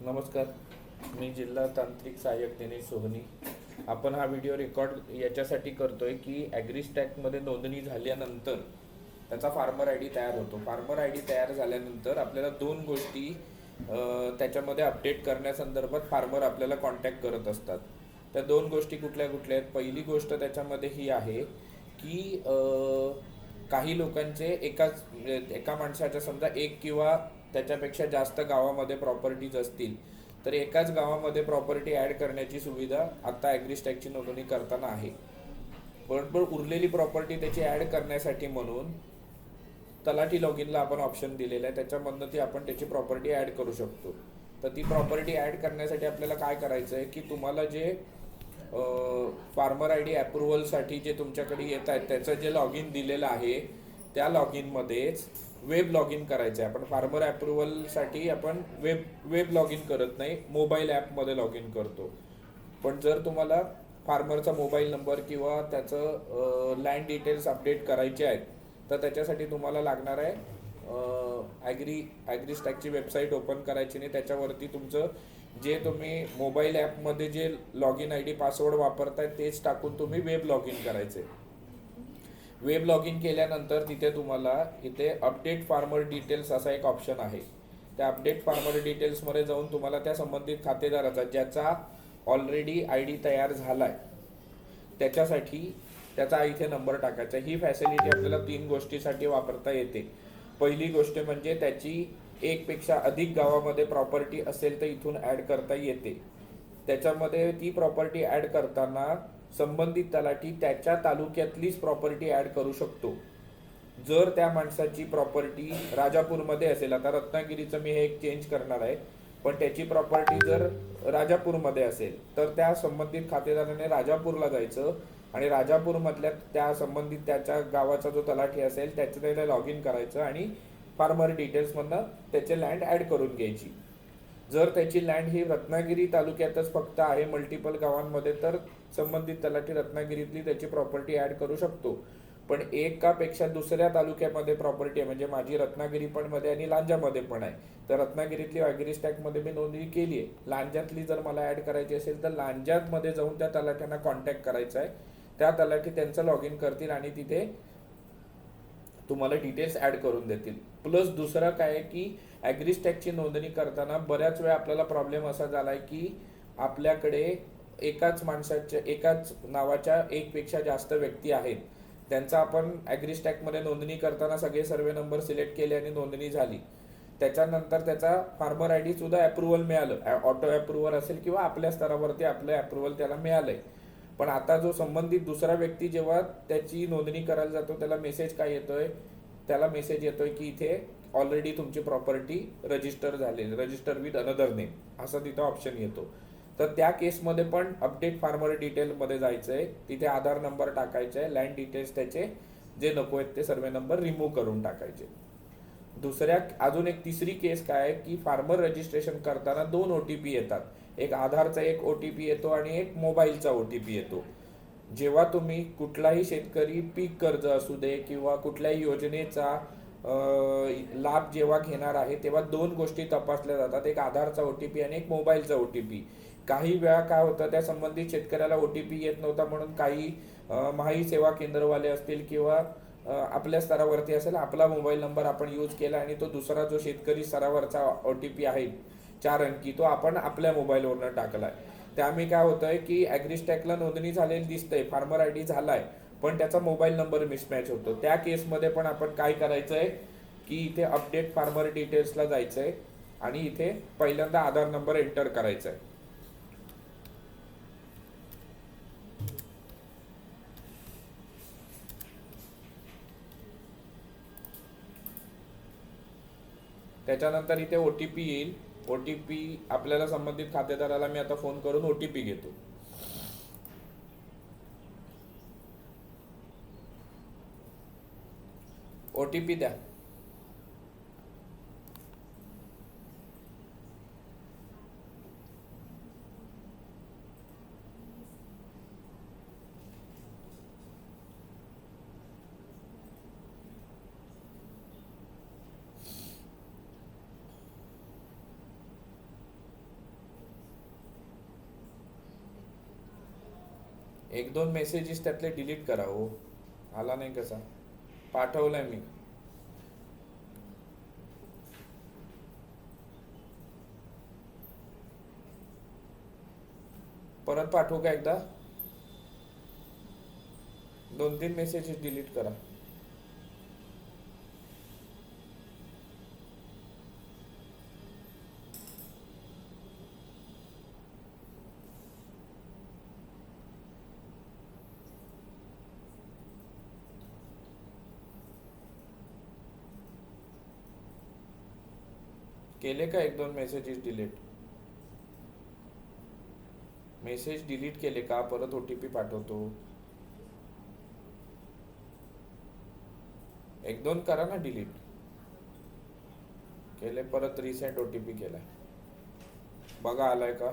नमस्कार. मी जिल्हा तांत्रिक सहाय्यक दिनेश सोहनी. आपण हा व्हिडिओ रेकॉर्ड याच्यासाठी करतोय की ॲग्रीस्टॅकमध्ये नोंदणी झाल्यानंतर त्याचा फार्मर आय डी तयार होतो. फार्मर आय डी तयार झाल्यानंतर आपल्याला दोन गोष्टी त्याच्यामध्ये अपडेट करण्यासंदर्भात फार्मर आपल्याला कॉन्टॅक्ट करत असतात. त्या दोन गोष्टी कुठल्या कुठल्या आहेत? पहिली गोष्ट त्याच्यामध्ये ही आहे की काही लोकांचे एका माणसाच्या समजा एक किंवा त्याच्यापेक्षा जास्त गावामध्ये प्रॉपर्टीज असतील तर एकाच गावामध्ये प्रॉपर्टी ॲड करण्याची सुविधा आता ॲग्रीस्टॅकची नोंदणी करताना आहे. पण उरलेली प्रॉपर्टी त्याची ॲड करण्यासाठी म्हणून तलाठी लॉग इनला आपण ऑप्शन दिलेला आहे. त्याच्यामधनं ती आपण त्याची प्रॉपर्टी ॲड करू शकतो. तर ती प्रॉपर्टी ॲड करण्यासाठी आपल्याला काय करायचं आहे की तुम्हाला जे फार्मर आय डी ॲप्रुव्हलसाठी जे तुमच्याकडे येत आहेत त्याचं जे लॉग इन दिलेलं आहे त्या लॉग इनमध्येच वेब लॉग इन करायचं आहे. आपण फार्मर ॲप्रुव्हलसाठी आपण वेब लॉग इन करत नाही, मोबाईल ॲपमध्ये लॉग इन करतो. पण जर तुम्हाला फार्मरचा मोबाईल नंबर किंवा त्याचं लँड डिटेल्स अपडेट करायचे आहेत तर त्याच्यासाठी तुम्हाला लागणार आहे ॲग्रीस्टॅकची वेबसाईट ओपन करायची नाही. त्याच्यावरती तुमचं जे तुम्ही मोबाईल ॲपमध्ये जे log in I D password वापरताय तेच टाकून तुम्ही वेब लॉग इन करायचे. वेब लॉग इन केल्यानंतर तिथे तुम्हाला इथे अपडेट फार्मर डिटेल्स असा एक ऑप्शन आहे. त्या अपडेट फार्मर डिटेल्समध्ये जाऊन तुम्हाला त्या संबंधित खातेदाराचा ज्याचा ऑलरेडी आय डी तयार झाला आहे त्याच्यासाठी त्याचा इथे नंबर टाकायचा. ही फॅसिलिटी आपल्याला तीन गोष्टीसाठी वापरता येते. पहिली गोष्ट म्हणजे त्याची एकपेक्षा अधिक गावामध्ये प्रॉपर्टी असेल तर इथून ॲड करता येते. त्याच्यामध्ये ती प्रॉपर्टी ॲड करताना संबंधित तलाठी त्याच्या तालुक्यातलीच प्रॉपर्टी ॲड करू शकतो. जर त्या माणसाची प्रॉपर्टी राजापूरमध्ये असेल, आता रत्नागिरीचं मी हे एक चेंज करणार आहे, पण त्याची प्रॉपर्टी जर राजापूरमध्ये असेल तर त्या संबंधित खातेदाराने राजापूरला जायचं आणि राजापूरमधल्या त्या संबंधित त्याच्या गावाचा जो तलाठी असेल त्याच्याकडे लॉग इन करायचं आणि फार्मर डिटेल्समधनं त्याचे लँड ॲड करून घ्यायची. जर त्याची लँड ही रत्नागिरी तालुक्यातच फक्त आहे मल्टिपल गावांमध्ये तर संबंधित तलाठी रत्नागिरीतली त्याची प्रॉपर्टी ॲड करू शकतो. पण एकापेक्षा दुसऱ्या तालुक्यामध्ये प्रॉपर्टी आहे, म्हणजे माझी रत्नागिरी पण मध्ये आणि लांजामध्ये पण आहे, तर रत्नागिरीतली ॲग्रीस्टॅकमध्ये मी नोंदणी केली आहे. लांजातली जर मला ॲड करायची असेल तर लांजातमध्ये जाऊन त्या तलाठ्यांना कॉन्टॅक्ट करायचा आहे. त्या तलाठी त्यांचं लॉग इन करतील आणि तिथे तुम्हाला डिटेल्स ॲड करून देतील. प्लस दुसरं काय आहे की ॲग्रीस्टॅकची नोंदणी करताना बऱ्याच वेळा आपल्याला प्रॉब्लेम असा झाला आहे की आपल्याकडे एकाच नावाच्या एकपेक्षा जास्त व्यक्ती आहेत. त्यांचा आपण ॲग्रीस्टॅकमध्ये नोंदणी करताना सगळे सर्वे नंबर सिलेक्ट केले आणि नोंदणी झाली. त्याच्यानंतर त्याचा फार्मर आय डी सुद्धा ॲप्रुव्हल मिळालं, ऑटो ॲप्रुव्हल असेल किंवा आपल्या स्तरावरती आपलं ॲप्रुव्हल त्याला मिळालंय. पण आता जो संबंधित दुसरा व्यक्ती जेव्हा त्याची नोंदणी करायला जातो त्याला मेसेज काय येतोय? त्याला मेसेज येतोय की इथे ऑलरेडी तुमची प्रॉपर्टी रजिस्टर झालेली, रजिस्टर विथ अनदर नेम असा तिथं ऑप्शन येतो. तर त्या केसमध्ये पण अपडेट फार्मर डिटेलमध्ये जायचं आहे, तिथे आधार नंबर टाकायचा आहे, लँड डिटेल्स त्याचे जे नको आहेत ते सर्वे नंबर रिमूव्ह करून टाकायचे. अजून एक तिसरी केस काय आहे की फार्मर रजिस्ट्रेशन करताना दोन OTP येतात. एक आधारचा एक OTP येतो आणि एक मोबाईलचा OTP येतो. जेव्हा तुम्ही कुठलाही शेतकरी पीक कर्ज असू दे किंवा कुठल्याही योजनेचा लाभ जेव्हा घेणार आहे तेव्हा दोन गोष्टी तपासल्या जातात, एक आधारचा OTP आणि एक मोबाईलचा OTP. काही वेळा काय होतं, त्या संबंधित शेतकऱ्याला OTP येत नव्हता म्हणून काही महाई सेवा केंद्रवाले असतील किंवा आपल्या स्तरावरती असेल आपला मोबाईल नंबर आपण यूज केला आणि तो दुसरा जो शेतकरी स्तरावरचा OTP आहे 4 अंकी तो आपण आपल्या मोबाईलवरनं टाकलाय. त्यामुळे काय होतंय की ॲग्रीस्टॅकला नोंदणी झालेली दिसतंय, फार्मर आय डी झालाय, पण त्याचा मोबाईल नंबर मिसमॅच होतो. त्या केसमध्ये पण आपण काय करायचंय की इथे अपडेट फार्मर डिटेल्सला जायचंय आणि इथे पहिल्यांदा आधार नंबर एंटर करायचा आहे. त्याच्यानंतर इथे OTP येईल. OTP आपल्याला संबंधित खातेदाराला मी आता फोन करून OTP घेतो. OTP द्या. एक दोन मेसेजेस त्यातले डिलीट करा हो. आला नाही कसा पाठवलाय मी. परत पाठवू का एकदा? 2-3 मेसेजेस डिलीट करा. केले का 1-2 मेसेजेस डिलीट? मेसेज डिलीट केले का? परत OTP पाठवतो. 1-2 करा ना डिलीट. केले, परत रिसेंट OTP केलाय. बघा आलाय का?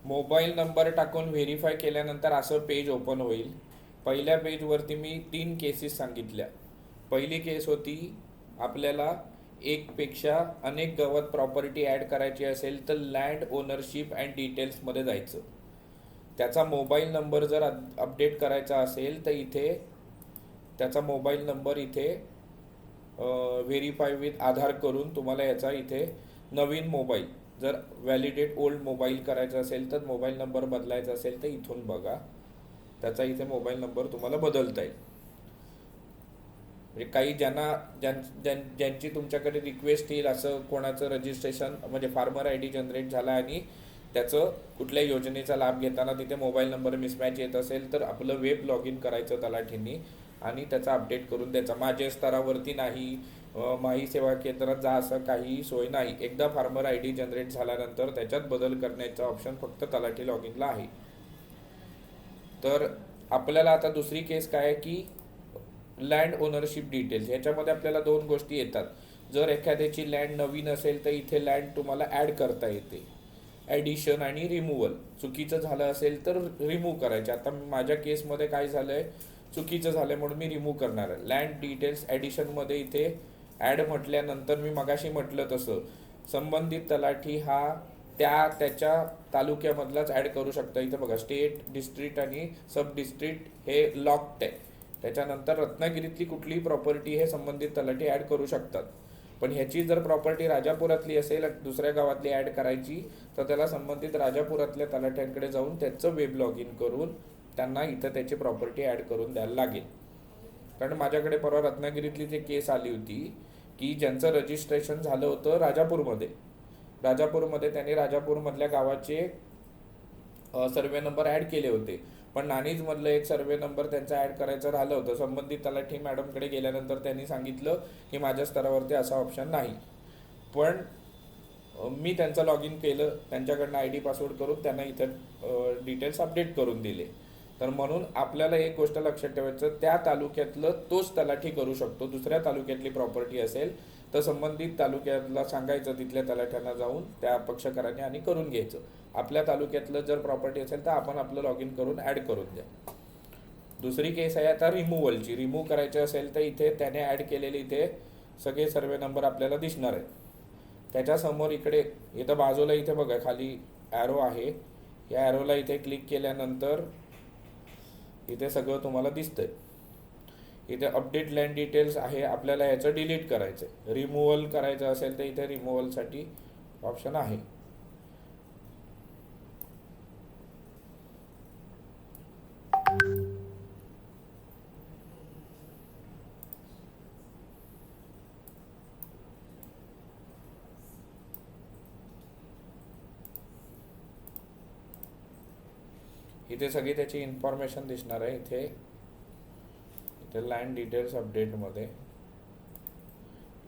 मोबाईल नंबर टाकून व्हेरीफाय केल्यानंतर असं पेज ओपन होईल. पहिल्या पेजवरती मी 3 केसेस सांगितल्या. पहिली केस होती, आपल्याला एकपेक्षा अनेक गवत प्रॉपर्टी ॲड करायची असेल तर लँड ओनरशिप अँड डिटेल्समध्ये जायचं. त्याचा मोबाईल नंबर जर अपडेट करायचा असेल तर इथे त्याचा मोबाईल नंबर इथे व्हेरीफाय विथ आधार करून तुम्हाला याचा इथे नवीन मोबाईल, जर व्हॅलिडेट ओल्ड मोबाईल करायचा असेल तर मोबाईल नंबर बदलायचा असेल तर इथून बघा, त्याचा इथे मोबाईल नंबर तुम्हाला बदलता येईल. म्हणजे काही ज्यांची तुमच्याकडे रिक्वेस्ट येईल, असं कोणाचं रजिस्ट्रेशन म्हणजे फार्मर ID जनरेट झाला आणि त्याचं कुठल्या योजनेचा लाभ घेताना तिथे मोबाईल नंबर मिसमॅच येत असेल तर आपलं वेब लॉग इन करायचं तलाठींनी आणि त्याचा अपडेट करून द्यायचा. माझ्या स्तरावरती नाही, माही सेवा केंद्रात जा असं काही सोय नाही. एकदा फार्मर ID जनरेट झाल्यानंतर त्याच्यात बदल करण्याचा ऑप्शन फक्त तलाठी लॉग इनला आहे. तर आपल्याला आता दुसरी केस काय आहे की लँड ओनरशिप डिटेल्स. ह्याच्यामध्ये आपल्याला 2 गोष्टी येतात. जर एखाद्याची लँड नवीन असेल तर इथे लँड तुम्हाला ॲड करता येते, ॲडिशन आणि रिमूव्हल. चुकीचं झालं असेल तर रिमूव्ह करायचे. आता माझ्या केसमध्ये काय झालं आहे, चुकीचं झालं म्हणून मी रिमूव्ह करणार आहे. लँड डिटेल्स ॲडिशनमध्ये इथे ॲड म्हटल्यानंतर मी मगाशी म्हटलं तसं संबंधित तलाठी हा त्याच्या तालुक्यामधलाच ॲड करू शकता. इथं बघा स्टेट, डिस्ट्रिक्ट आणि सब डिस्ट्रिक्ट हे लॉक्ड आहे. त्याच्यानंतर रत्नागिरीतली कुठलीही प्रॉपर्टी हे संबंधित तलाठी ॲड करू शकतात. पण ह्याची जर प्रॉपर्टी राजापुरातली असेल, दुसऱ्या गावातली ॲड करायची, तर त्याला संबंधित राजापुरातल्या तलाठ्यांकडे जाऊन त्याचं वेब लॉग इन करून त्यांना इथं त्याची प्रॉपर्टी ॲड करून द्यायला लागेल. कारण माझ्याकडे परवा रत्नागिरीतली ते केस आली होती की ज्यांचं रजिस्ट्रेशन झालं होतं राजापूरमध्ये त्यांनी राजापूरमधल्या गावाचे सर्वे नंबर ॲड केले होते, पण नाणीजमधलं एक सर्वे नंबर त्यांचा ॲड करायचं राहिलं होतं. संबंधित तलाठी मॅडमकडे गेल्यानंतर त्यांनी सांगितलं की माझ्या स्तरावरती असा ऑप्शन नाही. पण मी त्यांचं लॉग इन केलं, त्यांच्याकडनं ID पासवर्ड करून त्यांना इथं डिटेल्स अपडेट करून दिले. तर म्हणून आपल्याला एक गोष्ट लक्षात ठेवायचं, त्या तालुक्यातलं तोच तलाठी करू शकतो. दुसऱ्या तालुक्यातली प्रॉपर्टी असेल तर संबंधित तालुक्याला सांगायचं, तिथल्या तलाठ्यांना जाऊन त्या पक्षकाराने आणि करून घ्यायचं. आपल्या तालुक्यातलं जर प्रॉपर्टी असेल तर आपण आपलं लॉग इन करून ॲड करून द्या. दुसरी केस आहे आता रिमूव्हलची. रिमूव्ह करायचे असेल तर इथे त्याने ॲड केलेले इथे सगळे सर्वे नंबर आपल्याला दिसणार आहेत. त्याच्यासमोर इथं बाजूला इथे बघा खाली ॲरो आहे. या ॲरोला इथे क्लिक केल्यानंतर इथे सगळं तुम्हाला दिसतंय. इथे अपडेट लँड डिटेल्स आहे, आपल्याला याचं डिलीट करायचं आहे. रिमूव्हल करायचं असेल तर इथे रिमूव्हलसाठी ऑप्शन आहे. इथे सगळी त्याची इन्फॉर्मेशन दिसणार आहे. इथे लँड डिटेल्स अपडेटमध्ये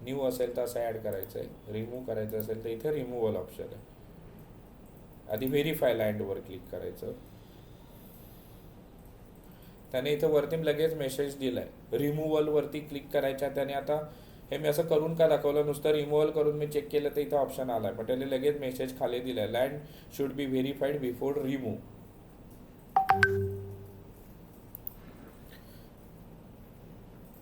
न्यू असेल तर असं ॲड करायचं आहे, रिमूव्ह करायचं असेल तर इथे रिमूव्हल ऑप्शन आहे. आधी व्हेरीफाय लँडवर क्लिक करायचं. त्याने इथं वरती लगेच मेसेज दिलाय, रिमूव्हलवरती क्लिक करायच्या. त्याने आता हे मी असं करून का दाखवलं, नुसतं रिमूव्हल करून मी चेक केलं तर इथं ऑप्शन आलाय, पण त्याने लगेच मेसेज खाली दिलाय, land should be verified before remove.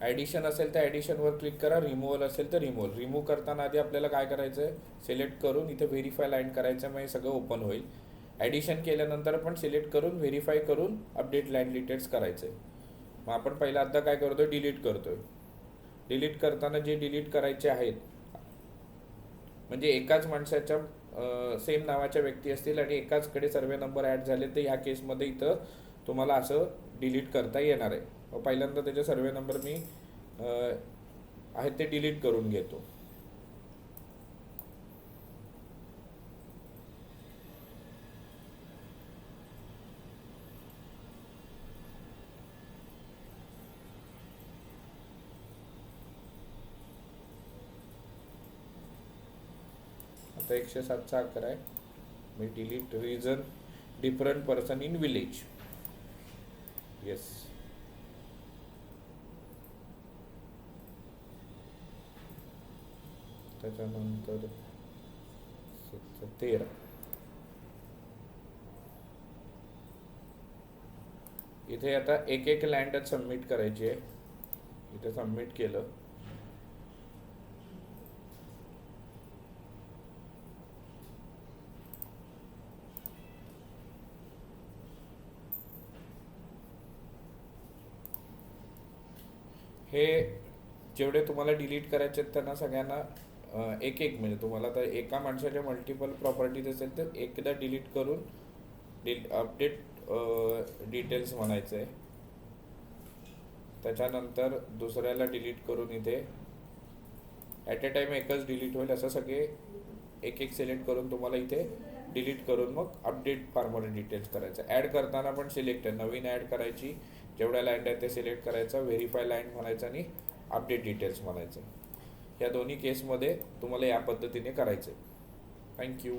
Addition असेल तर ॲडिशनवर क्लिक करा, रिमूव्हल असेल तर रिमूव्हल. रिमूव्ह करताना आधी आपल्याला काय करायचं आहे, सिलेक्ट करून इथे व्हेरीफाय लाईन करायचं, मग हे सगळं ओपन होईल. ॲडिशन केल्यानंतर पण सिलेक्ट करून व्हेरीफाय करून अपडेट लाईन डिटेल्स करायचं आहे. मग आपण पहिला आता काय करतोय, डिलीट करतोय. डिलीट करताना जे डिलीट करायचे आहेत, म्हणजे एकाच माणसाच्या सेम नावाच्या व्यक्ती असतील आणि एकाचकडे सर्वे नंबर ॲड झाले, तर ह्या केसमध्ये इथं तुम्हाला असं डिलीट करता येणार आहे. मग पहिल्यांदा त्याचे सर्वे नंबर मी आहेत ते डिलीट करून घेतो. आता 107चा आकडा आहे. मी delete reason different person in village. Yes. त्याच्यानंतर 13 इथे आता एक एक लँडच सबमिट करायची आहे. इथे सबमिट केलं. हे जेवढे तुम्हाला डिलीट करायचे आहेत त्यांना सगळ्यांना एक एक, म्हणजे तुम्हाला तर एका माणसाच्या मल्टिपल प्रॉपर्टीज असेल तर एकदा डिलीट करून अपडेट डिटेल्स म्हणायचं आहे. त्याच्यानंतर दुसऱ्याला डिलीट करून इथे ॲट अ टाइम एकच डिलीट होईल, असं सगळे एक एक सिलेक्ट करून तुम्हाला इथे डिलीट करून मग अपडेट फार्मर डिटेल्स करायचं. ॲड करताना पण सिलेक्ट आहे, नवीन ॲड करायची, जेवढ्या लँड आहेत ते सिलेक्ट करायचं, व्हेरीफाय लाईन म्हणायचं आणि अपडेट डिटेल्स म्हणायचं. या दोन्ही केसमध्ये तुम्हाला या पद्धतीने करायचं आहे. थँक्यू.